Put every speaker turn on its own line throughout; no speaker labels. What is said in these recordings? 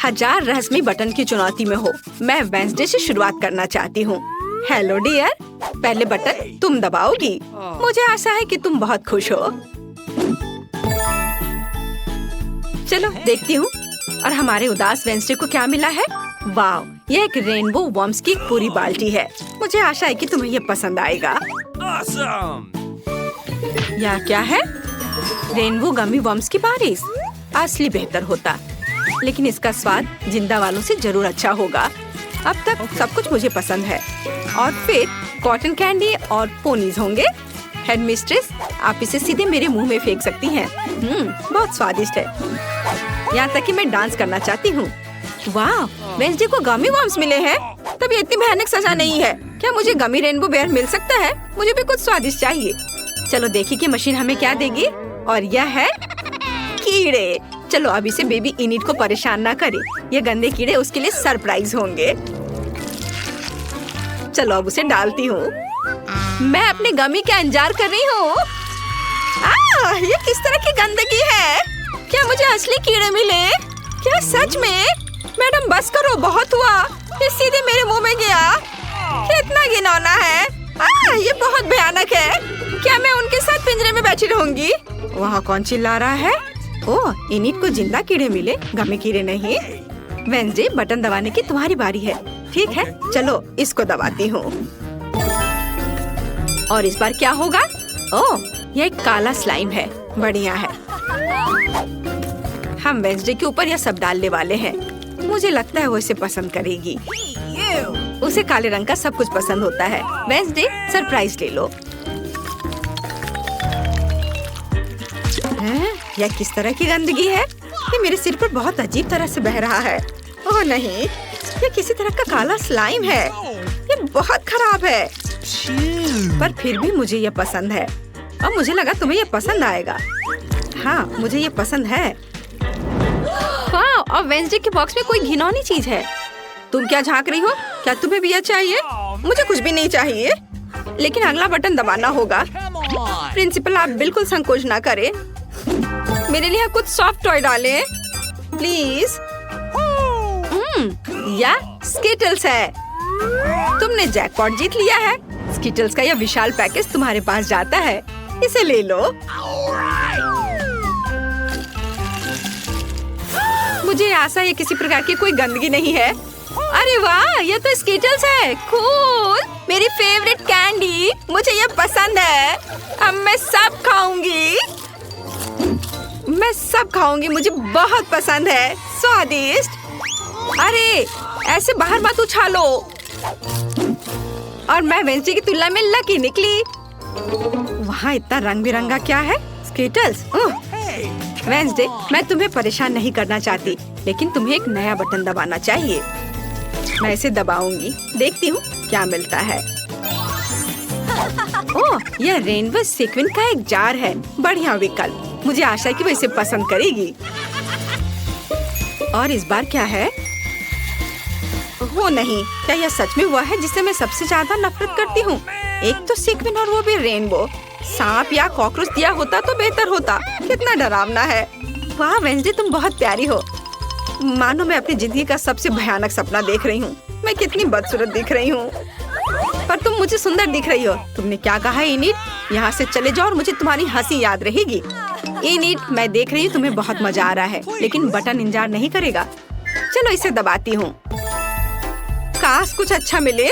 1000 रहस्यमयी बटन की चुनौती में हो। मैं वेंसडे से शुरुआत करना चाहती हूँ। हेलो डियर, पहले बटन तुम दबाओगी। मुझे आशा है कि तुम बहुत खुश हो। चलो देखती हूँ। और हमारे उदास वेंसडे को क्या मिला है? वाह, यह एक रेनबो वर्म्स की एक पूरी बाल्टी है। मुझे आशा है कि तुम्हें ये पसंद आएगा। यह क्या है? रेनबो गमी वर्म्स की बारिश। असली बेहतर होता, लेकिन इसका स्वाद जिंदा वालों से जरूर अच्छा होगा। अब तक सब कुछ मुझे पसंद है। और फिर कॉटन कैंडी और पोनीज होंगे। हेड मिस्ट्रेस, आप इसे सीधे मेरे मुंह में फेंक सकती हैं। बहुत स्वादिष्ट है। यहाँ तक कि मैं डांस करना चाहती हूँ। वाह, वेंसडे को गमी वर्म्स मिले हैं। तब ये इतनी भयानक सजा नहीं है। क्या मुझे गमी रेनबो बेयर मिल सकता है? मुझे भी कुछ स्वादिष्ट चाहिए। चलो देखिए कि मशीन हमें क्या देगी। और यह है कीड़े। चलो अब इसे बेबी इनिट को परेशान ना करे। ये गंदे कीड़े उसके लिए सरप्राइज होंगे। चलो अब उसे डालती हूँ। मैं अपने गमी का इंतजार कर रही हूँ। ये किस तरह की गंदगी है? क्या मुझे असली कीड़े मिले? क्या सच में? मैडम बस करो, बहुत हुआ। ये सीधे मेरे मुंह में गया। कितना घिनौना है। ये बहुत भयानक है। क्या मैं उनके साथ पिंजरे में बैठी रहूंगी? वहाँ कौन चिल्ला रहा है? ओह, इनिट को जिंदा कीड़े मिले, गमी कीड़े नहीं। वेंसडे, बटन दबाने की तुम्हारी बारी है। ठीक है, चलो इसको दबाती हूँ। और इस बार क्या होगा? ओह, यह एक काला स्लाइम है। बढ़िया है। हम वेंसडे के ऊपर यह सब डालने वाले हैं। मुझे लगता है वो इसे पसंद करेगी। उसे काले रंग का सब कुछ पसंद होता है। वेंसडे, सरप्राइज ले लो। यह किस तरह की गंदगी है? ये मेरे सिर पर बहुत अजीब तरह से बह रहा है। ओह नहीं, ये किसी तरह का काला स्लाइम है। ये बहुत खराब है। पर फिर भी मुझे ये पसंद है। और मुझे लगा तुम्हें ये पसंद आएगा। हाँ, मुझे ये पसंद है। हाँ, और वेंसडे के बॉक्स में कोई घिनौनी चीज है। तुम क्या झांक रही हो? क्या तुम्हें भी यह चाहिए? मुझे कुछ भी नहीं चाहिए, लेकिन अगला बटन दबाना होगा। प्रिंसिपल, आप बिल्कुल संकोच ना करें। मेरे लिए कुछ सॉफ्ट टॉय डालें, प्लीज। या स्किटल्स है। तुमने जैकपॉट जीत लिया है। स्किटल्स का यह विशाल पैकेज तुम्हारे पास जाता है। इसे ले लो। मुझे आशा है किसी प्रकार की कोई गंदगी नहीं है। अरे वाह, ये तो स्किटल्स है। कूल, मेरी फेवरेट कैंडी। मुझे ये पसंद है। अब मैं सब खाऊंगी। मुझे बहुत पसंद है। स्वादिष्ट। अरे ऐसे बाहर मत उछालो। और मैं वेंसडे की तुलना में लकी निकली। वहाँ इतना रंग बिरंगा क्या है? स्किटल्स। वेंसडे, मैं तुम्हें परेशान नहीं करना चाहती, लेकिन तुम्हें एक नया बटन दबाना चाहिए। मैं इसे दबाऊंगी। देखती हूँ क्या मिलता है। ओह, यह रेनबो सीक्वेंस का एक जार है। बढ़िया विकल्प। मुझे आशा है कि वो इसे पसंद करेगी। और इस बार क्या है? वो नहीं, क्या यह सच में हुआ है जिससे मैं सबसे ज्यादा नफरत करती हूँ? एक तो सीक्वेंस और वो भी रेनबो। सांप या कॉकरोच दिया होता तो बेहतर होता। कितना डरावना है। वाह वेंसडे, तुम बहुत प्यारी हो। मानो मैं अपनी जिंदगी का सबसे भयानक सपना देख रही हूँ। मैं कितनी बदसूरत दिख रही हूँ, पर तुम मुझे सुंदर दिख रही हो। तुमने क्या कहा इनिट? यहाँ से चले जाओ और मुझे तुम्हारी हंसी याद रहेगी। इनिट, मैं देख रही हूँ तुम्हें बहुत मजा आ रहा है, लेकिन बटन इंतजार नहीं करेगा। चलो इसे दबाती हूँ। काश कुछ अच्छा मिले।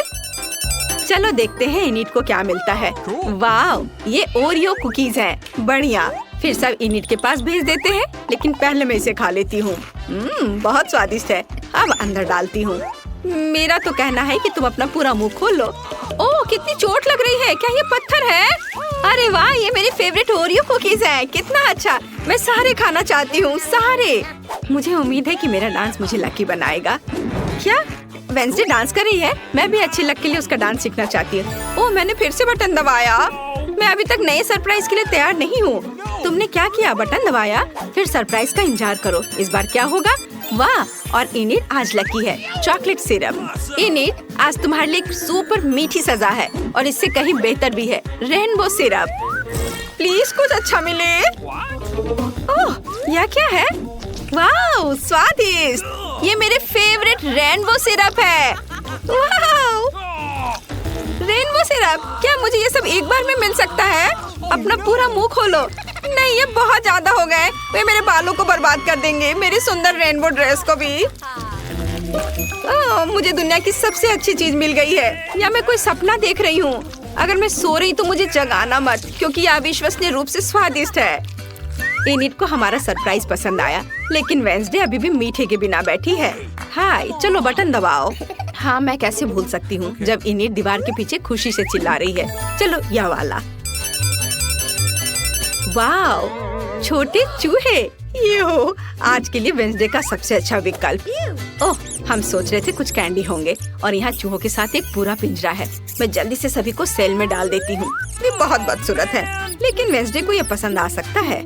चलो देखते हैं इनिट को क्या मिलता है। वाह, ये ओरियो कुकीज हैं। बढ़िया। फिर सब इनिट के पास भेज देते हैं, लेकिन पहले मैं इसे खा लेती हूँ। बहुत स्वादिष्ट है। अब अंदर डालती हूँ। मेरा तो कहना है कि तुम अपना पूरा मुंह खोल लो। ओह, कितनी चोट लग रही है। क्या ये पत्थर है? अरे वाह, ये मेरी फेवरेट ओरियो कुकीज हैं। कितना अच्छा। मैं सारे खाना चाहती हूँ, सारे। मुझे उम्मीद है कि मेरा डांस मुझे लकी बनाएगा। क्या वेंसडे डांस कर रही है? मैं भी अच्छी लक के लिए उसका डांस सीखना चाहती हूँ। ओह, मैंने फिर से बटन दबाया। मैं अभी तक नए सरप्राइज के लिए तैयार नहीं हूँ। तुमने क्या किया? बटन दबाया, फिर सरप्राइज का इंतजार करो। इस बार क्या होगा? वाह, और इनिट आज लकी है। Chocolate syrup. इनिट, आज तुम्हारे लिए एक सुपर मीठी सजा है, और इससे कहीं बेहतर भी है। Rainbow syrup. प्लीज कुछ अच्छा मिले। ओह, यह क्या है? वाह, स्वादिष्ट! ये मेरे फेवरेट रेनबो सिरप है। वाओ! रेनबो सिरप, क्या मुझे ये सब एक बार में मिल सकता है? अपना पूरा मुंह खोलो। नहीं, ये बहुत ज्यादा हो गए। वे मेरे बालों को बर्बाद कर देंगे, मेरी सुंदर रेनबो ड्रेस को भी। मुझे दुनिया की सबसे अच्छी चीज मिल गई है। या मैं कोई सपना देख रही हूँ? अगर मैं सो रही तो मुझे जगाना मत, क्योंकि यह अविश्वसनीय रूप से स्वादिष्ट है। एनिट को हमारा सरप्राइज पसंद आया, लेकिन वेंसडे अभी भी मीठे के बिना बैठी है। हाय, चलो बटन दबाओ। हाँ, मैं कैसे भूल सकती हूँ जब एनिट दीवार के पीछे खुशी से चिल्ला रही है। चलो यह वाला। वाओ, छोटे चूहे! ये हो आज के लिए वेंसडे का सबसे अच्छा विकल्प। ओह, हम सोच रहे थे कुछ कैंडी होंगे और यहाँ चूहों के साथ एक पूरा पिंजरा है। मैं जल्दी से सभी को सेल में डाल देती हूँ। ये बहुत बदसूरत है, लेकिन वेंसडे को ये पसंद आ सकता है।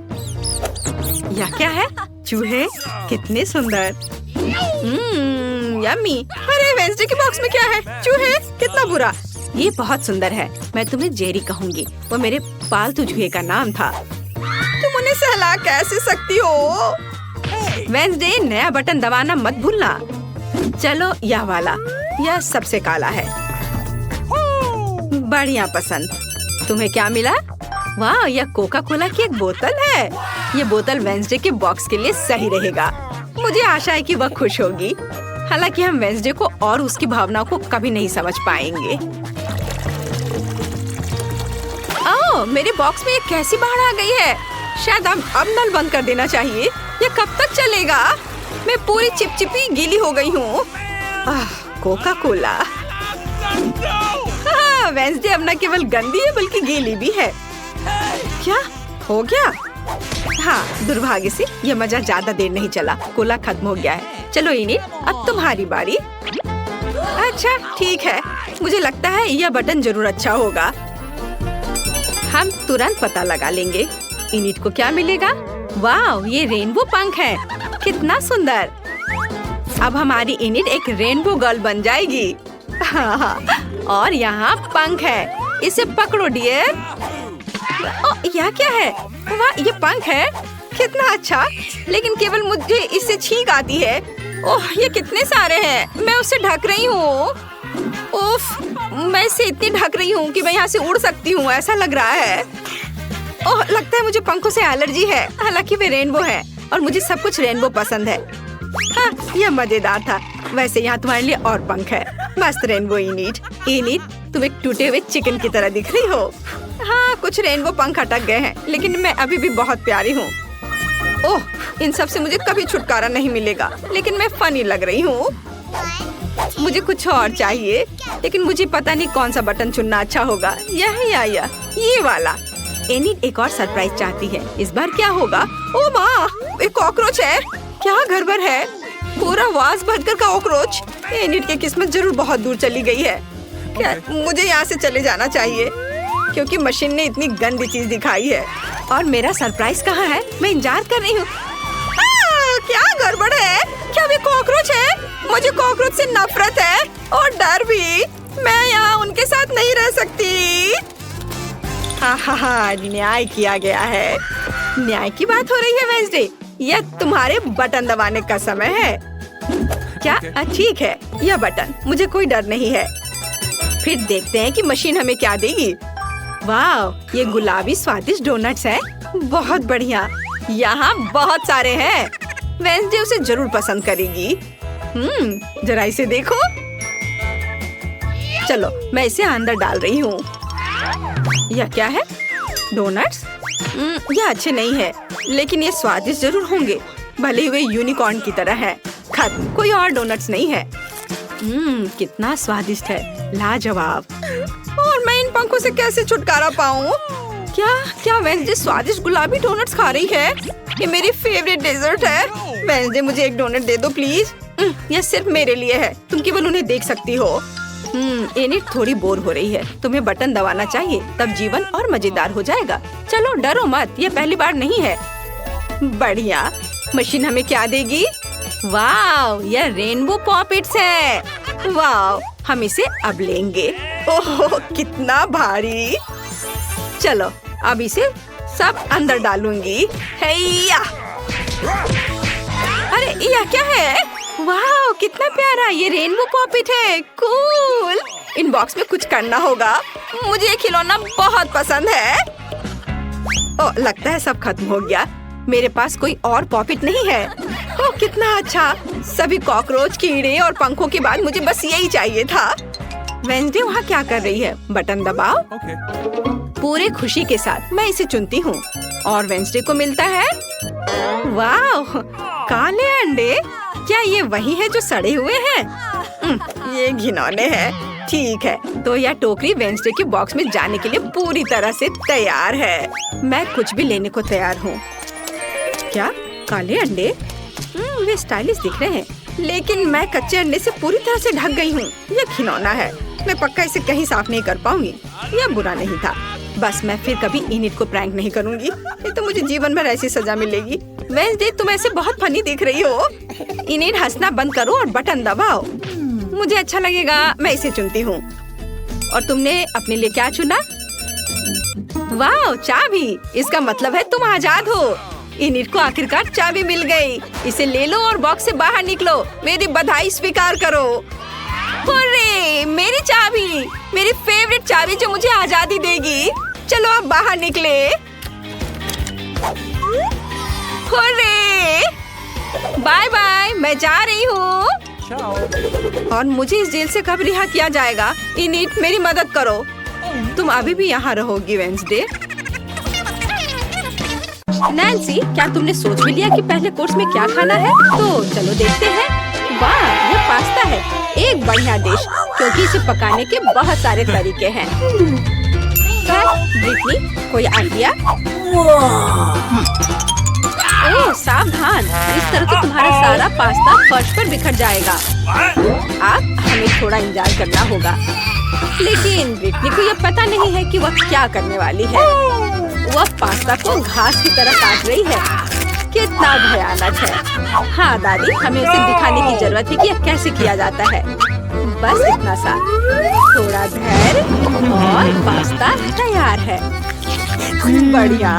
यह क्या है? चूहे कितने सुंदर! यम्मी! अरे वेंसडे के बॉक्स में क्या है? चूहे, कितना बुरा! ये बहुत सुंदर है। मैं तुम्हें जेरी कहूँगी, वो मेरे पालतू चूहे का नाम था। तुम उन्हें सहला कैसे सकती हो? वेंसडे, नया बटन दबाना मत भूलना। चलो यह वाला, यह सबसे काला है। बढ़िया पसंद। तुम्हें क्या मिला? वाह, यह कोका कोला की एक बोतल है। ये बोतल वेंसडे के बॉक्स के लिए सही रहेगा। मुझे आशा है कि वह खुश होगी। हालांकि हम वेंसडे को और उसकी भावनाओं को कभी नहीं समझ पाएंगे। ओह, मेरे बॉक्स में ये कैसी बाढ़ आ गई है? शायद अब नल बंद कर देना चाहिए। ये कब तक चलेगा? मैं पूरी चिपचिपी गीली हो गई हूँ। Coca Cola. हाँ, वेंसडे अब न केवल गंदी है बल्कि गीली भी है। क्या हो गया? हाँ, दुर्भाग्य से यह मजा ज्यादा देर नहीं चला। कोला खत्म हो गया है। चलो एनिट, अब तुम्हारी बारी। अच्छा ठीक है, मुझे लगता है यह बटन जरूर अच्छा होगा। हम तुरंत पता लगा लेंगे। एनिट को क्या मिलेगा? वाह, ये रेनबो पंख है। कितना सुंदर! अब हमारी एनिट एक रेनबो गर्ल बन जाएगी। और यहाँ पंख है, इसे पकड़ो डियर। यह क्या है? वाह, ये पंख है। कितना अच्छा, लेकिन केवल मुझे इससे छींक आती है। ओह, ये कितने सारे हैं। मैं उसे ढक रही हूँ। उफ, मैं इसे इतनी ढक रही हूँ कि मैं यहाँ से उड़ सकती हूँ, ऐसा लग रहा है। ओह, लगता है मुझे पंखों से एलर्जी है। हालांकि वे रेनबो है और मुझे सब कुछ रेनबो पसंद है। हाँ, यह मजेदार था। वैसे यहाँ तुम्हारे लिए और पंख है। मस्त रेनबो एनिट। एनिट, तुम एक टूटे हुए चिकन की तरह दिख रही हो। हाँ, कुछ रेनबो पंख अटक गए हैं, लेकिन मैं अभी भी बहुत प्यारी हूँ। ओह, इन सब से मुझे कभी छुटकारा नहीं मिलेगा, लेकिन मैं फनी लग रही हूँ। मुझे कुछ और चाहिए, लेकिन मुझे पता नहीं कौन सा बटन चुनना अच्छा होगा। यह या ये वाला। एनिट एक और सरप्राइज चाहती है। इस बार क्या होगा? ओ माँ, एक कॉकरोच है। क्या गड़बड़ है? पूरा वास भरकर का कॉकरोच। एनिट की किस्मत जरूर बहुत दूर चली गई है। क्या मुझे यहाँ से चले जाना चाहिए, क्योंकि मशीन ने इतनी गंदी चीज दिखाई है। और मेरा सरप्राइज कहाँ है? मैं इंतजार कर रही हूँ। क्या गड़बड़ है? क्या वे कॉकरोच है? मुझे कॉकरोच से नफरत है और डर भी। मैं यहाँ उनके साथ नहीं रह सकती। हाँ, न्याय किया गया है। न्याय की बात हो रही है वेंसडे। यह तुम्हारे बटन दबाने का समय है। क्या? ठीक है, यह बटन। मुझे कोई डर नहीं है। फिर देखते हैं कि मशीन हमें क्या देगी। वाह, ये गुलाबी स्वादिष्ट डोनट्स है। बहुत बढ़िया। यहाँ बहुत सारे हैं। वेंसडे उसे जरूर पसंद करेगी। जरा इसे देखो। चलो, मैं इसे अंदर डाल रही हूँ। यह क्या है? डोनट्स? यह अच्छे नहीं है, लेकिन ये स्वादिष्ट जरूर होंगे। भले ही वे यूनिकॉर्न की तरह है। खत्म, कोई और डोनट्स नहीं है। कितना स्वादिष्ट है, लाजवाब। और मैं इन पंखों से कैसे छुटकारा पाऊँ? क्या वेंसडे स्वादिष्ट गुलाबी डोनट्स खा रही है? ये मेरी फेवरेट डेजर्ट है। वेंसडे, मुझे एक डोनट दे दो प्लीज। यह सिर्फ मेरे लिए है, तुम केवल उन्हें देख सकती हो। एनिट थोड़ी बोर हो रही है। तुम्हें बटन दबाना चाहिए, तब जीवन और मजेदार हो जाएगा। चलो डरो मत, ये पहली बार नहीं है। बढ़िया। मशीन हमें क्या देगी? वाह, यह रेनबो पॉपेट्स है। वाह, हम इसे अब लेंगे। ओह, कितना भारी। चलो, अब इसे सब अंदर डालूंगी। हैया! अरे यह क्या है? वाह कितना प्यारा, ये रेनबो पॉपिट है। कूल। इन बॉक्स में कुछ करना होगा। मुझे ये खिलौना बहुत पसंद है। ओह लगता है सब खत्म हो गया। मेरे पास कोई और पॉपिट नहीं है। ओह कितना अच्छा। सभी कॉकरोच, कीड़े और पंखों के बाद मुझे बस यही चाहिए था। वेंसडे वहाँ क्या कर रही है? बटन दबाओ। पूरे खुशी के साथ मैं इसे चुनती हूँ और वेंसडे को मिलता है वाह काले अंडे। क्या ये वही है जो सड़े हुए हैं? ये घिनौने हैं। ठीक है, तो यह टोकरी वेंसडे के बॉक्स में जाने के लिए पूरी तरह से तैयार है। मैं कुछ भी लेने को तैयार हूँ। क्या काले अंडे? वे स्टाइलिश दिख रहे हैं, लेकिन मैं कच्चे अंडे से पूरी तरह से ढक गई हूँ। यह खिलौना है, मैं पक्का इसे कहीं साफ नहीं कर पाऊंगी। यह बुरा नहीं था। बस मैं फिर कभी इनिट को प्रैंक नहीं करूंगी, नहीं तो मुझे जीवन भर ऐसी सजा मिलेगी। वेंसडे तुम ऐसे बहुत फनी दिख रही हो। इनिट हंसना बंद करो और बटन दबाओ। मुझे अच्छा लगेगा, मैं इसे चुनती हूँ। और तुमने अपने लिए क्या चुना? वाह चाबी। इसका मतलब है तुम आजाद हो। इनिट को आखिरकार चाबी मिल गई। इसे ले लो और बॉक्स से बाहर निकलो। मेरी बधाई स्वीकार करो। हुर्रे, मेरी चाबी, मेरी फेवरेट चाबी जो मुझे आजादी देगी। चलो अब बाहर निकले। हुर्रे, बाय बाय, मैं जा रही हूँ। और मुझे इस जेल से कब रिहा किया जाएगा? इनिट मेरी मदद करो। तुम अभी भी यहाँ रहोगी वेंसडे। नैन्सी, क्या तुमने सोच भी लिया कि पहले कोर्स में क्या खाना है? तो चलो देखते हैं। वाह, यह पास्ता है। एक बढ़िया डिश, क्योंकि इसे पकाने के बहुत सारे तरीके हैं। ब्रिटनी, कोई आइडिया? ओह सावधान, इस तरह तो तुम्हारा सारा पास्ता फर्श पर बिखर जाएगा। अब हमें थोड़ा इंतजार करना होगा। लेकिन ब्रिटनी को यह पता नहीं है कि वह क्या करने वाली है। वह पास्ता को घास की तरह काट रही है। कितना भयानक है। हाँ दादी, हमें उसे दिखाने की जरूरत है कि यह कैसे किया जाता है। बस इतना सा, थोड़ा धैर्य और पास्ता तैयार है। बढ़िया।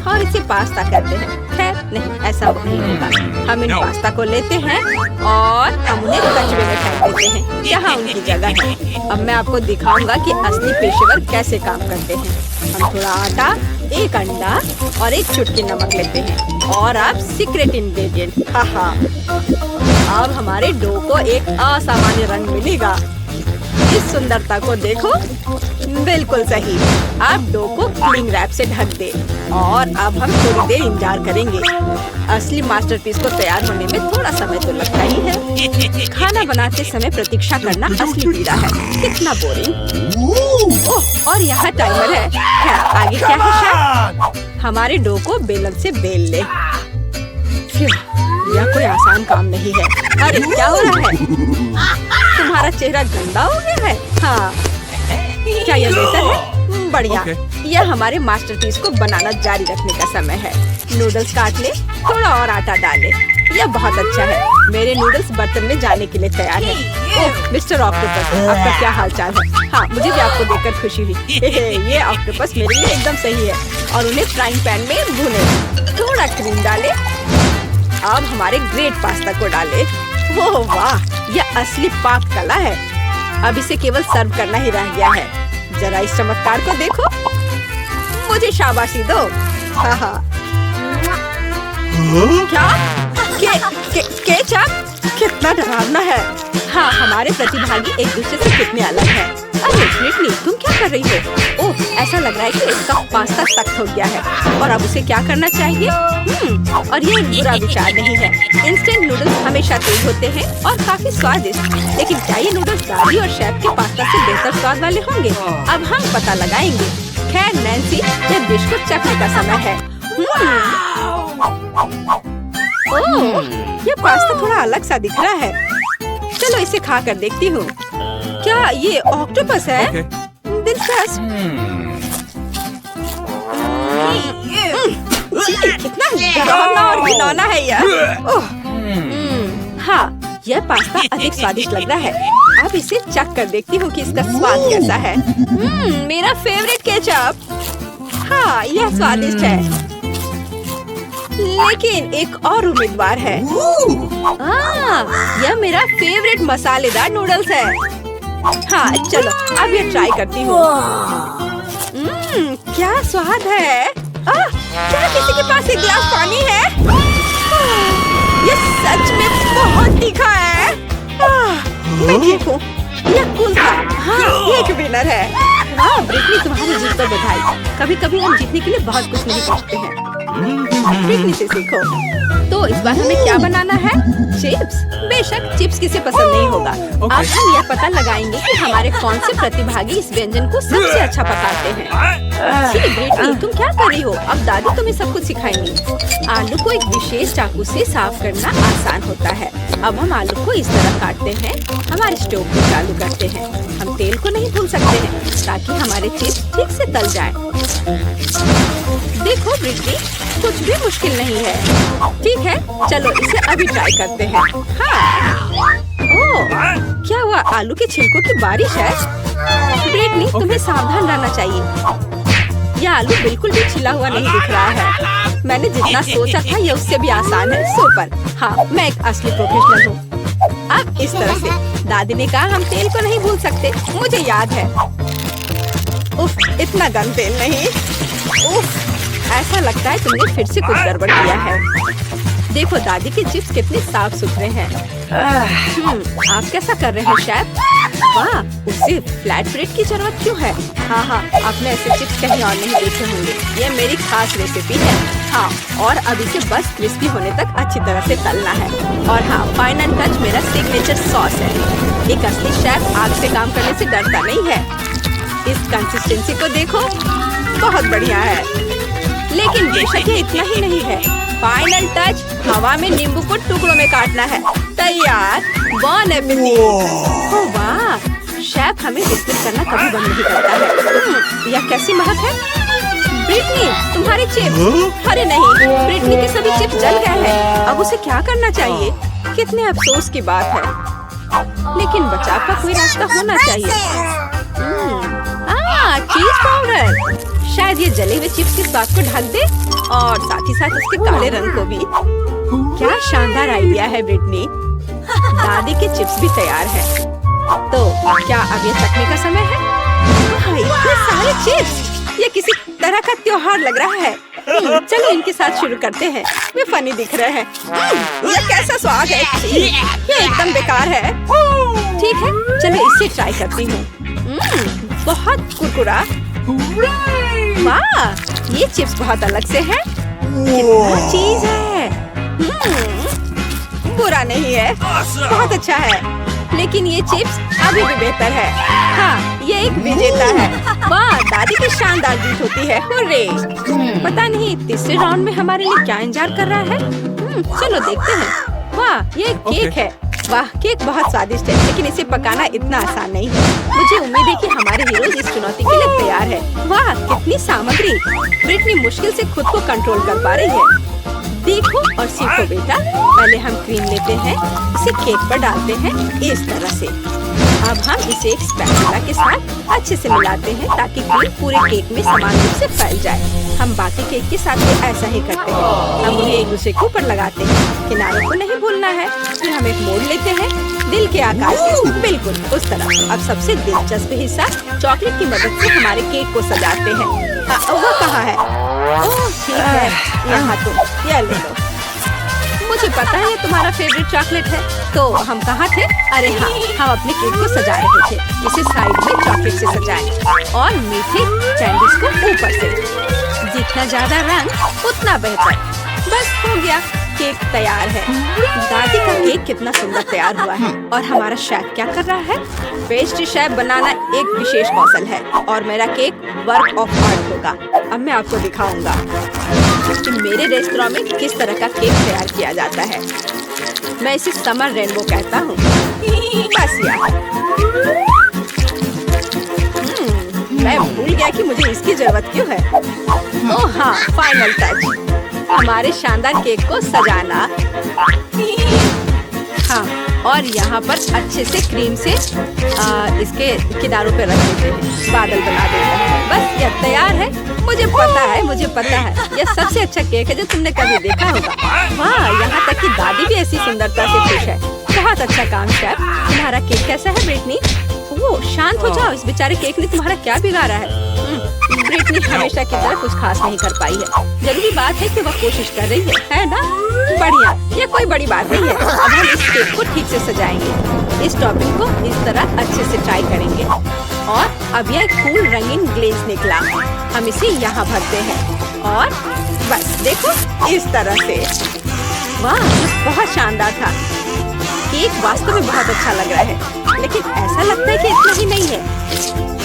और इसे पास्ता कहते हैं। खैर नहीं, ऐसा नहीं होगा। हम इन पास्ता को लेते हैं और हम उन्हें कचरे में फेंक देते हैं, जहाँ उनकी जगह है। अब मैं आपको दिखाऊंगा कि असली पेशेवर कैसे काम करते हैं। हम थोड़ा आटा, एक अंडा और एक चुटकी नमक लेते हैं। और अब सीक्रेट इंग्रेडिएंट, अब हमारे डो को एक असामान्य रंग मिलेगा। इस सुंदरता को देखो, बिल्कुल सही। आप डो को क्लिंग रैप से ढक दे और अब हम थोड़ी देर इंतजार करेंगे। असली मास्टरपीस को तैयार होने में थोड़ा समय तो लगता ही है। खाना बनाते समय प्रतीक्षा करना असली पीड़ा है। कितना बोरिंग। ओह, और यहाँ टाइमर है। आगे क्या है शायद? हमारे डो को बेलन से बेल ले। यह कोई आसान काम नहीं है। अरे क्या हो रहा है? तुम्हारा चेहरा गंदा हो गया है। हाँ, क्या यह बेहतर है? बढ़िया। यह हमारे मास्टरपीस को बनाना जारी रखने का समय है। नूडल्स काट ले, थोड़ा और आटा डाले। यह बहुत अच्छा है। मेरे नूडल्स बर्तन में जाने के लिए तैयार है। ओह मिस्टर ऑक्टोपस, आपका क्या हाल चाल है? हाँ, मुझे भी आपको देखकर खुशी हुई। ये ऑक्टोपस मेरे लिए एकदम सही है। और उन्हें फ्राइंग पैन में भूने। थोड़ा क्रीम डाले। अब हमारे ग्रेट पास्ता को डाले। ओह वाह, यह असली पाक कला है। अब इसे केवल सर्व करना ही रह गया है। जरा इस चमत्कार को देखो। मुझे शाबाशी दो। हाँ। क्या? केचप? कितना डरावना है। हाँ, हमारे प्रतिभागी एक दूसरे से कितने अलग हैं। अरे ब्रिटनी, तुम क्या कर रही हो? ओह, ऐसा लग रहा है कि इसका पास्ता सख्त हो गया है और अब उसे क्या करना चाहिए? और ये एक बुरा विचार नहीं है। इंस्टेंट नूडल्स हमेशा तेज होते हैं और काफी स्वादिष्ट। लेकिन क्या ये नूडल्स दादी और शेफ के पास्ता से बेहतर स्वाद वाले होंगे? अब हम पता लगाएंगे। खैर नैन्सी, यह डिश को चखने का समय है। ओह, ये पास्ता थोड़ा अलग सा दिख रहा है। चलो इसे खा कर देखती हूँ। क्या ये ऑक्टोपस है? दिलचस्प। कितना डरावना और घिनौना है यह। ओह, हाँ, यह पास्ता अधिक स्वादिष्ट लग रहा है। अब इसे चख कर देखती हूँ कि इसका स्वाद कैसा है। मेरा फेवरेट केचप। हाँ, यह स्वादिष्ट है। लेकिन एक और उम्मीदवार है। यह मेरा फेवरेट मसालेदार नूडल्स है। हाँ चलो अब ये ट्राई करती हूँ। क्या स्वाद है। क्या किसी के पास एक गिलास पानी है? ये सच में बहुत तीखा है। मैं ठीक हूँ। यह कूल था। हाँ ये एक विनर है। हाँ ब्रिटनी, तुम्हारी जीत पर बधाई। कभी कभी हम जीतने के लिए बहुत कुछ नहीं करते हैं। ब्रिटनी से सीखो। तो इस बार हमें क्या बनाना है? चिप्स। बेशक चिप्स किसे पसंद नहीं होगा। आज हम यह पता लगाएंगे कि हमारे कौन से प्रतिभागी इस व्यंजन को सबसे अच्छा पकाते हैं। ब्रिटनी तुम क्या कर रही हो? अब दादी तुम्हें सब कुछ सिखाएंगी। आलू को एक विशेष चाकू से साफ करना आसान होता है। अब हम आलू को इस तरह काटते हैं। हमारे स्टोव को चालू करते हैं। हम तेल को नहीं भूल सकते हैं ताकि हमारे चिप्स ठीक से तल जाएं। देखो ब्रिटनी, कुछ भी मुश्किल नहीं है। ठीक है चलो इसे अभी ट्राई करते हैं। हाँ। ओह, क्या हुआ? आलू के छिलकों की बारिश है। ब्रिटनी तुम्हें सावधान रहना चाहिए। यह आलू बिल्कुल भी छिला हुआ नहीं दिख रहा है। मैंने जितना सोचा था यह उससे भी आसान है। सुपर। हाँ मैं एक असली प्रोफेशनल हूँ। अब इस तरह से दादी ने कहा हम तेल को नहीं भूल सकते। मुझे याद है। उफ, इतना गर्म तेल नहीं। उफ, ऐसा लगता है तुमने फिर से कुछ गड़बड़ किया है। देखो दादी के चिप्स कितने साफ सुथरे हैं। आप कैसा कर रहे हैं शेफ? वाह, उसे फ्लैट ब्रेड की जरूरत क्यों है? हाँ आपने ऐसे चिप्स कहीं और नहीं देखे होंगे। ये मेरी खास रेसिपी है। हाँ, और अब इसे बस क्रिस्पी होने तक अच्छी तरह से तलना है। और हाँ, फाइनल टच मेरा सिग्नेचर सॉस है। एक असली शेफ आग से काम करने से डरता नहीं है। इस कंसिस्टेंसी को देखो, बहुत बढ़िया है। लेकिन बेशक ये इतना ही नहीं है। फाइनल टच, हवा में नींबू को टुकड़ों में काटना है। तैयार। बॉन एपेटिट। ओह वाह, शेफ हमें बिस्किट करना कभी बंद नहीं करता है। यह कैसी महक है? ब्रिटनी, तुम्हारे चिप्स। अरे नहीं, ब्रिटनी के सभी चिप्स जल गए हैं। अब उसे क्या करना चाहिए? कितने अफसोस की बात है। लेकिन बचाव का कोई रास्ता होना चाहिए। चीज पाउडर। शायद ये जले हुए चिप्स के स्वाद को ढक दे और साथ ही साथ उसके काले रंग को भी। क्या शानदार आइडिया है ब्रिटनी। दादी के चिप्स भी तैयार है। तो क्या अब ये चखने का समय है? इतने सारे चिप्स, ये किसी तरह का त्योहार लग रहा है। चलो इनके साथ शुरू करते हैं। वे फनी दिख रहे हैं। ये कैसा स्वाद है? ये एकदम बेकार है। ठीक है चलो इसे ट्राई करती हूँ। बहुत कुरकुरा। वाह, ये चिप्स बहुत अलग से है। कितना चीज है। बुरा नहीं है, बहुत अच्छा है। लेकिन ये चिप्स अभी भी बेहतर है। हाँ, ये एक विजेता है। वाह, दादी की शानदार जीत होती है। हुर्रे। पता नहीं तीसरे राउंड में हमारे लिए क्या इंतजार कर रहा है। चलो देखते हैं। वाह, ये केक है। वाह, केक बहुत स्वादिष्ट है, लेकिन इसे पकाना इतना आसान नहीं है। मुझे उम्मीद है कि हमारे हीरोज इस चुनौती के लिए तैयार है। वाह, कितनी सामग्री। ब्रिटनी मुश्किल से खुद को कंट्रोल कर पा रही है। देखो और सीखो बेटा। पहले हम क्रीम लेते हैं, इसे केक पर डालते हैं इस तरह से। अब हम इसे एक स्पैचुला के साथ अच्छे से मिलाते हैं ताकि क्रीम पूरे केक में समान रूप से फैल जाए। हम बाकी केक के साथ भी ऐसा ही करते हैं। हम उन्हें एक दूसरे के ऊपर लगाते हैं। किनारों को नहीं भूलना है। फिर हम एक मोड़ लेते हैं दिल के आकार के, बिल्कुल उस तरह। अब सबसे दिलचस्प हिस्सा, चॉकलेट की मदद से हमारे केक को सजाते हैं। वो कहाँ है? ओह ठीक है, यहाँ तो यह ले लो। मुझे पता है ये तुम्हारा फेवरेट चॉकलेट है। तो हम कहाँ थे? अरे हाँ, हम अपने केक को सजा रहे थे। इसे साइड में चॉकलेट से सजाएं और मीठे कैंडीज को ऊपर से। जितना ज्यादा रंग उतना बेहतर। बस हो गया, केक तैयार है। दादी का केक कितना सुंदर तैयार हुआ है। और हमारा शेफ क्या कर रहा है? पेस्ट्री शेफ बनाना एक विशेष कौशल है और मेरा केक वर्क ऑफ आर्ट होगा। अब मैं आपको दिखाऊंगा कि मेरे रेस्टोरेंट में किस तरह का केक तैयार किया जाता है। मैं इसे समर रेनबो कहता हूँ। बस यार, मैं भूल गया कि मुझे इसकी जरूरत क्यों है। ओह हाँ, फाइनल टच, हमारे शानदार केक को सजाना। हाँ, और यहाँ पर अच्छे से क्रीम से इसके किनारों पे रख देते हैं, बादल बना देते हैं। बस यह तैयार है। मुझे पता है यह सबसे अच्छा केक है जो तुमने कभी देखा होगा। वाह, यहाँ तक कि दादी भी ऐसी सुंदरता से खुश है। बहुत अच्छा काम शेफ। तुम्हारा केक कैसा है ब्रिटनी? ओह, शांत हो जाओ, इस बेचारे केक ने तुम्हारा क्या बिगाड़ा है? ब्रिटनी हमेशा की तरह कुछ खास नहीं कर पाई है। जरूरी बात है कि वह कोशिश कर रही है ना? बढ़िया, यह कोई बड़ी बात नहीं है। अब हम इस केक को ठीक से सजाएंगे। इस टॉपिंग को इस तरह अच्छे से ट्राई करेंगे। और अब यह कूल रंगीन ग्लेज निकला। हम इसे यहाँ भरते हैं और बस देखो इस तरह से। वाह, बहुत शानदार था। केक वास्तव में बहुत अच्छा लग रहा है, लेकिन ऐसा लगता है कि इतना ही नहीं है।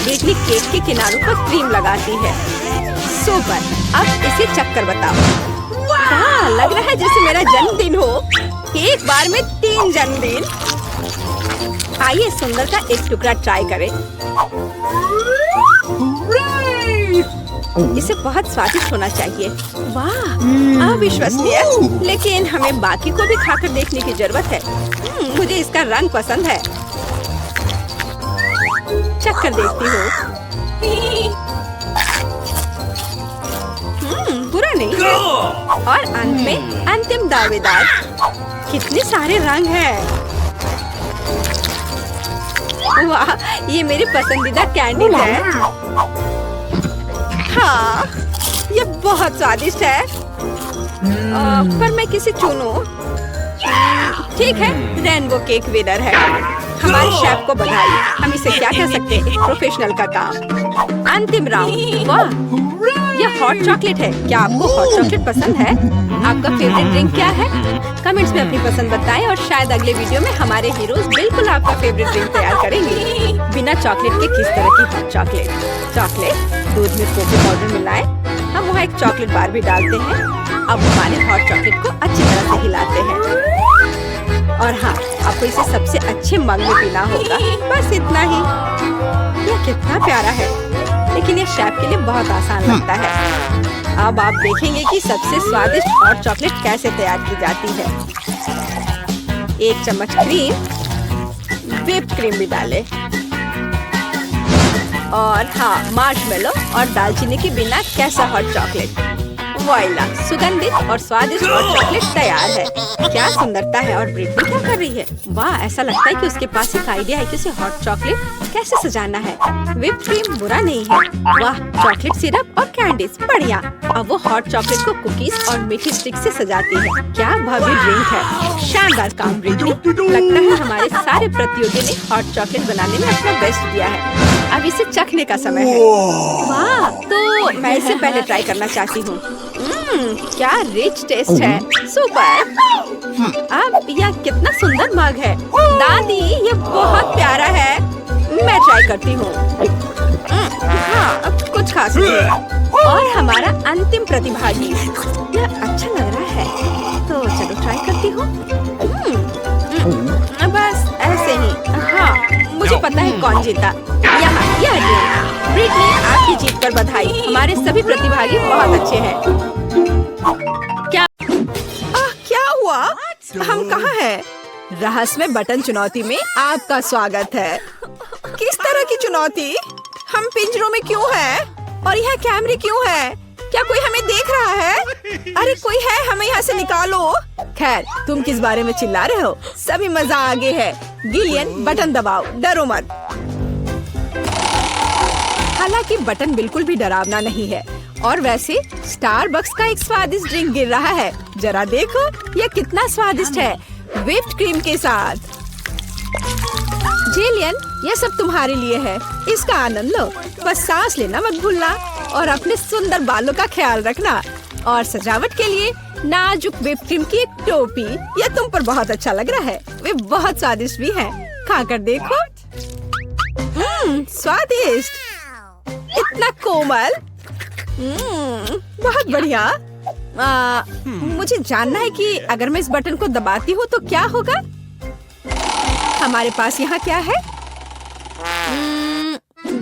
ब्रिटनी केक के किनारों पर क्रीम लगाती है। सुपर, अब इसे चक्कर बताओ। वाह, लग रहा है जैसे मेरा जन्मदिन हो। एक बार में 3 जन्मदिन। आइए सुंदर का एक टुकड़ा ट्राई करें। इसे बहुत स्वादिष्ट होना चाहिए। वाह, अविश्वसनीय। लेकिन हमें बाकी को भी खाकर देखने की जरूरत है। मुझे इसका रंग पसंद है। चक्कर देखती हूँ। बुरा नहीं है। और अंत में अंतिम दावेदार। कितने सारे रंग हैं। वाह, ये मेरी पसंदीदा कैंडी है। हाँ, ये बहुत स्वादिष्ट है। पर मैं किसे चुनूं? ठीक है, रेनबो केक विनर है। हमारे शेफ को बधाई। हम इसे क्या कह सकते हैं? एक प्रोफेशनल का काम। अंतिम राउंड। वाह, यह हॉट चॉकलेट है। क्या आपको हॉट चॉकलेट पसंद है? आपका फेवरेट ड्रिंक क्या है? कमेंट्स में अपनी पसंद बताएं और शायद अगले वीडियो में हमारे हीरोज बिल्कुल आपका फेवरेट ड्रिंक तैयार करेंगे। बिना चॉकलेट के किस तरह की हॉट चॉकलेट? चॉकलेट दूध में कोको पाउडर मिलाएं। हम वहाँ एक चॉकलेट बार भी डालते हैं। अब हमारे हॉट चॉकलेट को अच्छी तरह से हिलाते हैं। और हाँ, आपको इसे सबसे अच्छे मग में पीना होगा। बस इतना ही। यह कितना प्यारा है, लेकिन यह शेफ के लिए बहुत आसान लगता है। अब आप देखेंगे कि सबसे स्वादिष्ट हॉट चॉकलेट कैसे तैयार की जाती है। 1 चम्मच क्रीम, व्हिप क्रीम भी डालें। और हाँ, मार्शमेलो और दालचीनी के बिना कैसा हॉट चॉकलेट। वॉइला, सुगंधित और स्वादिष्ट हॉट चॉकलेट तैयार है। क्या सुंदरता है। और ब्रिटनी क्या कर रही है? वाह, ऐसा लगता है कि उसके पास एक आइडिया है कि उसे हॉट चॉकलेट कैसे सजाना है। व्हिप क्रीम बुरा नहीं है। वाह, चॉकलेट सिरप और कैंडीज बढ़िया। अब वो हॉट चॉकलेट को कुकीज और मीठी स्टिक से सजाती है। क्या भव्य ड्रिंक है। शानदार काम ब्रिटनी। लगता है हमारे सारे प्रतियोगी ने हॉट चॉकलेट बनाने में अपना बेस्ट दिया है। अब इसे चखने का समय है। वाह, तो मैं इसे पहले ट्राई करना चाहती हूँ। क्या रिच टेस्ट है। सुपर। अब यह कितना सुंदर मग है। दादी, ये बहुत प्यारा है। मैं ट्राई करती हूँ। हाँ, अब कुछ खास नहीं। और हमारा अंतिम प्रतिभागी। यह अच्छा लग रहा है, तो चलो ट्राई करती हूँ। बस ऐसे ही। हाँ, मुझे पता है कौन जीता। यहाँ यह ब्रिटनी, आपकी जीत पर बधाई। हमारे सभी प्रतिभागी बहुत अच्छे हैं। क्या हुआ? हम कहाँ हैं? रहस्यमय बटन चुनौती में आपका स्वागत है। किस तरह की चुनौती? हम पिंजरों में क्यों हैं? और यहाँ कैमरे क्यों हैं? क्या कोई हमें देख रहा है? अरे कोई है, हमें यहाँ से निकालो। खैर, तुम किस बारे में चिल्ला रहे हो? सभी मजा आगे है। गिलियन, बटन दबाओ, डरो मत। हालांकि बटन बिल्कुल भी डरावना नहीं है। और वैसे स्टारबक्स का एक स्वादिष्ट ड्रिंक गिर रहा है। जरा देखो, यह कितना स्वादिष्ट है, व्हिप्ड क्रीम के साथ। जिलियन, यह सब तुम्हारे लिए है। इसका आनंद लो। बस सांस लेना मत भूलना और अपने सुंदर बालों का ख्याल रखना। और सजावट के लिए नाजुक व्हिप्ड क्रीम की एक टोपी। यह तुम पर बहुत अच्छा लग रहा है। वे बहुत स्वादिष्ट भी हैं। खाकर देखो। स्वादिष्ट, इतना कोमल। बहुत बढ़िया। मुझे जानना है कि अगर मैं इस बटन को दबाती हूँ तो क्या होगा। हमारे पास यहाँ क्या है?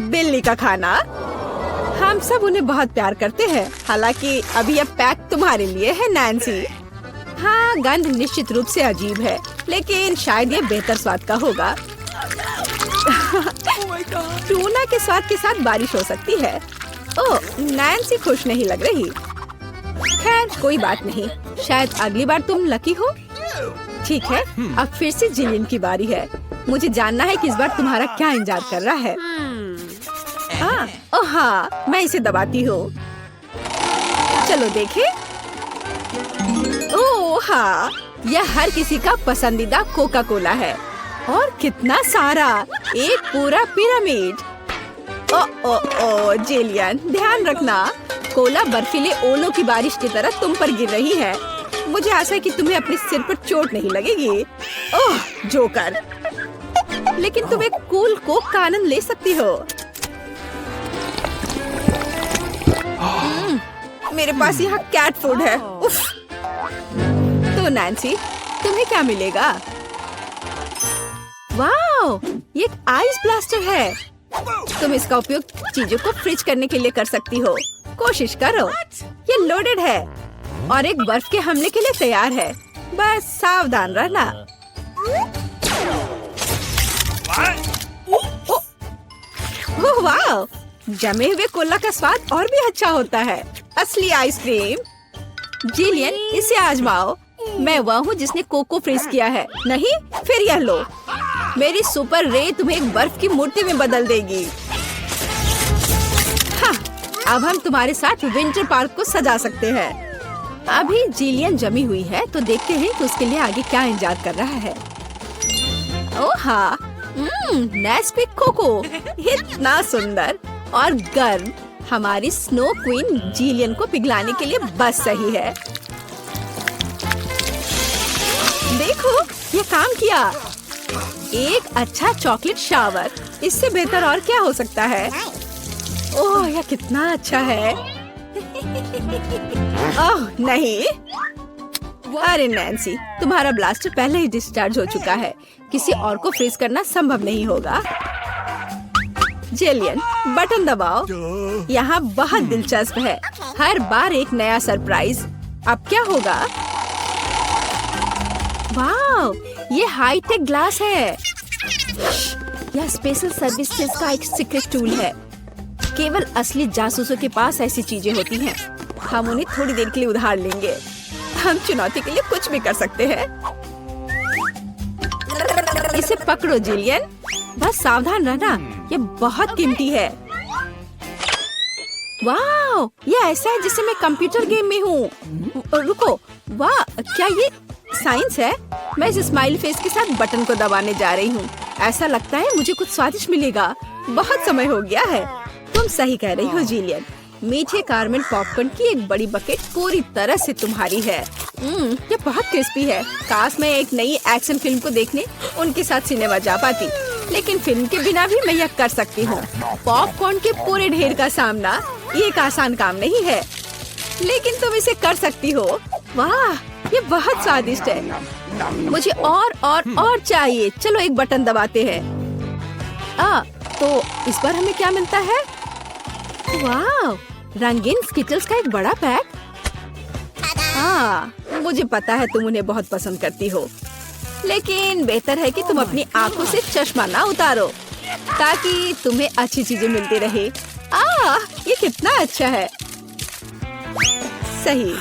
बिल्ली का खाना। हम सब उन्हें बहुत प्यार करते हैं। हालांकि अभी यह पैक तुम्हारे लिए है नैन्सी। हाँ, गंध निश्चित रूप से अजीब है, लेकिन शायद यह बेहतर स्वाद का होगा। टूना के स्वाद के साथ बारिश हो सकती है। ओह, नैन्सी खुश नहीं लग रही। खैर कोई बात नहीं, शायद अगली बार तुम लकी हो। ठीक है, अब फिर से जिलियन की बारी है। मुझे जानना है कि इस बार तुम्हारा क्या इंतजार कर रहा है। ओह हाँ, मैं इसे दबाती हूँ। चलो देखें। ओह हाँ, यह हर किसी का पसंदीदा कोका कोला है। और कितना सारा, एक पूरा पिरामिड। ओ जिलियन, ध्यान रखना, कोला बर्फीले ओलों की बारिश की तरह तुम पर गिर रही है। मुझे आशा है कि तुम्हें अपने सिर पर चोट नहीं लगेगी। ओह जोकर, लेकिन तुम एक कूल कोक का आनंद ले सकती हो। मेरे पास यहाँ कैट फूड है। उफ। तो नैन्सी, तुम्हें क्या मिलेगा? वाओ, ये एक आइस ब्लास्टर है। तुम इसका उपयोग चीजों को फ्रीज करने के लिए कर सकती हो। कोशिश करो। ये लोडेड है और एक बर्फ के हमले के लिए तैयार है। बस सावधान रहना। ओह वाह, जमे हुए कोला का स्वाद और भी अच्छा होता है। असली आइसक्रीम। जिलियन, इसे आजमाओ। मैं वह हूँ जिसने कोको फ्रीज किया है। नहीं, फिर यह लो। मेरी सुपर रे तुम्हें एक बर्फ की मूर्ति में बदल देगी। हाँ, अब हम तुम्हारे साथ विंटर पार्क को सजा सकते हैं। अभी जिलियन जमी हुई है, तो देखते हैं कि उसके लिए आगे क्या इंतजार कर रहा है। ओह हाँ, नेस्क्विक कोको, इतना सुंदर और गर्म। हमारी स्नो क्वीन जिलियन को पिघलाने के लिए बस सही है। देखो, ये काम किया। एक अच्छा चॉकलेट शावर, इससे बेहतर और क्या हो सकता है? ओह, यह कितना अच्छा है। ओह नहीं, अरे नैन्सी, तुम्हारा ब्लास्टर पहले ही डिस्चार्ज हो चुका है। किसी और को फ्रीज करना संभव नहीं होगा। जिलियन, बटन दबाओ। यहाँ बहुत दिलचस्प है। हर बार एक नया सरप्राइज। अब क्या होगा? वाओ, ये हाईटेक ग्लास है। यह स्पेशल सर्विसेज का एक सीक्रेट टूल है। केवल असली जासूसों के पास ऐसी चीजें होती हैं। हम उन्हें थोड़ी देर के लिए उधार लेंगे। हम चुनौती के लिए कुछ भी कर सकते हैं। इसे पकड़ो जिलियन, बस सावधान रहना, ये बहुत कीमती है। वाह, ये ऐसा है जैसे मैं कंप्यूटर गेम में हूँ। रुको, वाह, क्या ये साइंस है? मैं इस स्माइल फेस के साथ बटन को दबाने जा रही हूँ। ऐसा लगता है मुझे कुछ स्वादिष्ट मिलेगा। बहुत समय हो गया है। तुम सही कह रही हो जिलियन। मीठे कारमेल पॉपकॉर्न की एक बड़ी बकेट पूरी तरह से तुम्हारी है। ये बहुत क्रिस्पी है। काश मैं एक नई एक्शन फिल्म को देखने उनके साथ सिनेमा जा पाती, लेकिन फिल्म के बिना भी मैं यह कर सकती हूँ। पॉपकॉर्न के पूरे ढेर का सामना ये एक आसान काम नहीं है, लेकिन तुम इसे कर सकती हो। वाह, ये बहुत स्वादिष्ट है। मुझे और चाहिए। चलो एक बटन दबाते हैं। तो इस बार हमें क्या मिलता है? वाह, रंगीन स्किटल्स का एक बड़ा पैक। मुझे पता है तुम उन्हें बहुत पसंद करती हो, लेकिन बेहतर है कि तुम अपनी आंखों से चश्मा ना उतारो, ताकि तुम्हें अच्छी चीजें मिलती रहे। ये कितना अच्छा है। सही,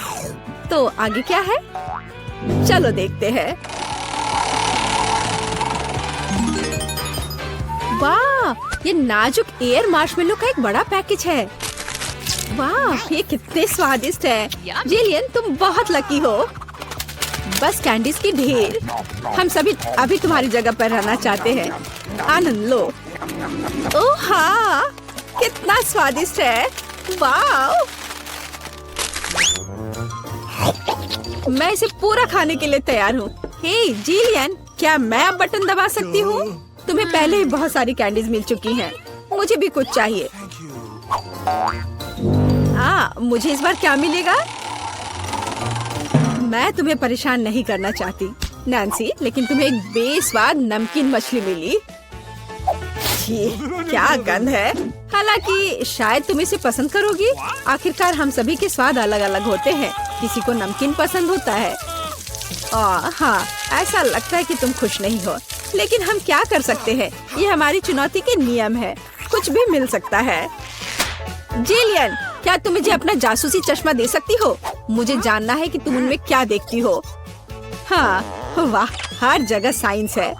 तो आगे क्या है? चलो देखते हैं। वाह, ये नाजुक एयर मार्शमेलो का एक बड़ा पैकेज है। वाह, ये कितने स्वादिष्ट है। जिलियन, तुम बहुत लकी हो। बस कैंडीज की ढेर। हम सभी अभी तुम्हारी जगह पर रहना चाहते हैं। आनंद लो। ओह हाँ, कितना स्वादिष्ट है। वाह, मैं इसे पूरा खाने के लिए तैयार हूँ। हे जिलियन, क्या मैं अब बटन दबा सकती हूँ? तुम्हें पहले ही बहुत सारी कैंडीज मिल चुकी हैं। मुझे भी कुछ चाहिए। मुझे इस बार क्या मिलेगा? मैं तुम्हें परेशान नहीं करना चाहती नैन्सी, लेकिन तुम्हें एक बेस्वाद नमकीन मछली मिली। क्या गंध है। हालांकि शायद तुम इसे पसंद करोगी। आखिरकार हम सभी के स्वाद अलग अलग होते हैं। किसी को नमकीन पसंद होता है। हाँ, ऐसा लगता है कि तुम खुश नहीं हो, लेकिन हम क्या कर सकते हैं? ये हमारी चुनौती के नियम है। कुछ भी मिल सकता है। जिलियन, क्या तुम मुझे अपना जासूसी चश्मा दे सकती हो? मुझे जानना है कि तुम उनमें क्या देखती हो। हाँ, वाह, हर जगह साइंस है।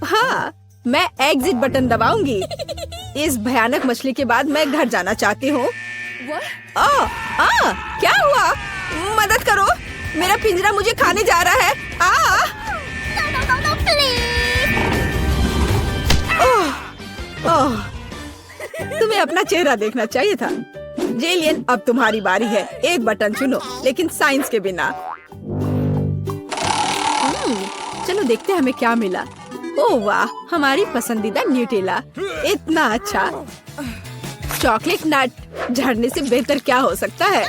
हाँ, मैं एग्जिट बटन दबाऊंगी। इस भयानक मछली के बाद मैं घर जाना चाहती हूँ। क्या हुआ? मदद करो, मेरा पिंजरा मुझे खाने जा रहा है। तुम्हें अपना चेहरा देखना चाहिए था। जेलियन, अब तुम्हारी बारी है। एक बटन चुनो, लेकिन साइंस के बिना। चलो देखते हैं हमें क्या मिला। ओह वाह, हमारी पसंदीदा न्यूटेला। इतना अच्छा। चॉकलेट नट, झड़ने से बेहतर क्या हो सकता है?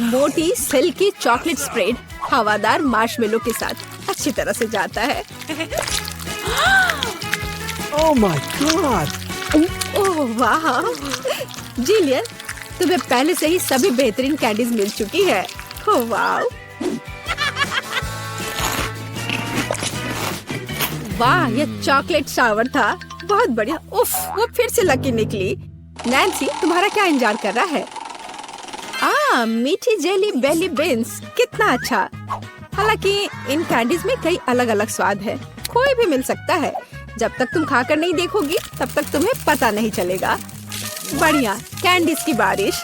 मोटी सिल्की चॉकलेट स्प्रेड हवादार मार्शमेलो के साथ अच्छी तरह से जाता है।
Oh my God!
ओह वाह, जिलियन, तुम्हें पहले से ही सभी बेहतरीन कैंडीज मिल चुकी है। ओह वाह, वाह, ये चॉकलेट शावर था। बहुत बढ़िया। उफ, वो फिर से लकी निकली। नैन्सी, तुम्हारा क्या इंतजार कर रहा है? मीठी जेली बेली बीन्स, कितना अच्छा। हालांकि इन कैंडीज में कई अलग अलग स्वाद है। कोई भी मिल सकता है। जब तक तुम खाकर नहीं देखोगी तब तक तुम्हें पता नहीं चलेगा। बढ़िया, कैंडीज की बारिश।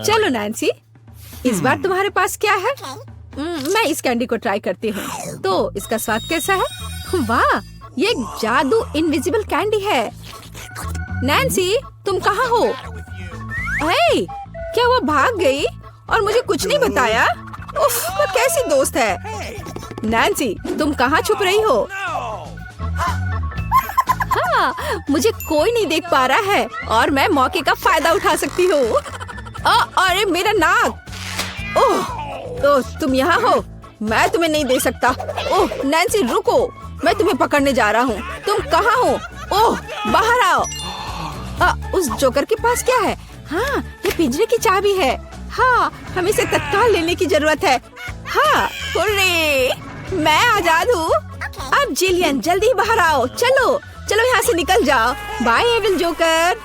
चलो नैन्सी, इस बार तुम्हारे पास क्या है? मैं इस कैंडी को ट्राई करती हूँ। तो इसका स्वाद कैसा है? वाह, ये एक जादू इनविजिबल कैंडी है। नैन्सी, तुम कहाँ हो? हे, क्या वो भाग गई और मुझे कुछ नहीं बताया? उफ, वो कैसी दोस्त है? नैन्सी, तुम कहाँ छुप रही हो? हाँ, मुझे कोई नहीं देख पा रहा है और मैं मौके का फायदा उठा सकती हूँ। अरे मेरा नाक! ओह, तुम यहाँ हो? मैं तुम्हें नहीं दे सकता। ओह नैन्सी, रुको, मैं तुम्हें पकड़ने जा रहा हूँ। तुम कहाँ हो? ओह, बाहर आओ। उस जोकर के पास क्या है? हाँ, ये पिंजरे की चाबी है। हाँ, हमें इसे तत्काल लेने की जरूरत है। हाँ, हुर्रे, मैं आजाद हूँ। अब जिलियन, जल्दी बाहर आओ। चलो चलो, यहाँ से निकल जाओ। Bye evil joker.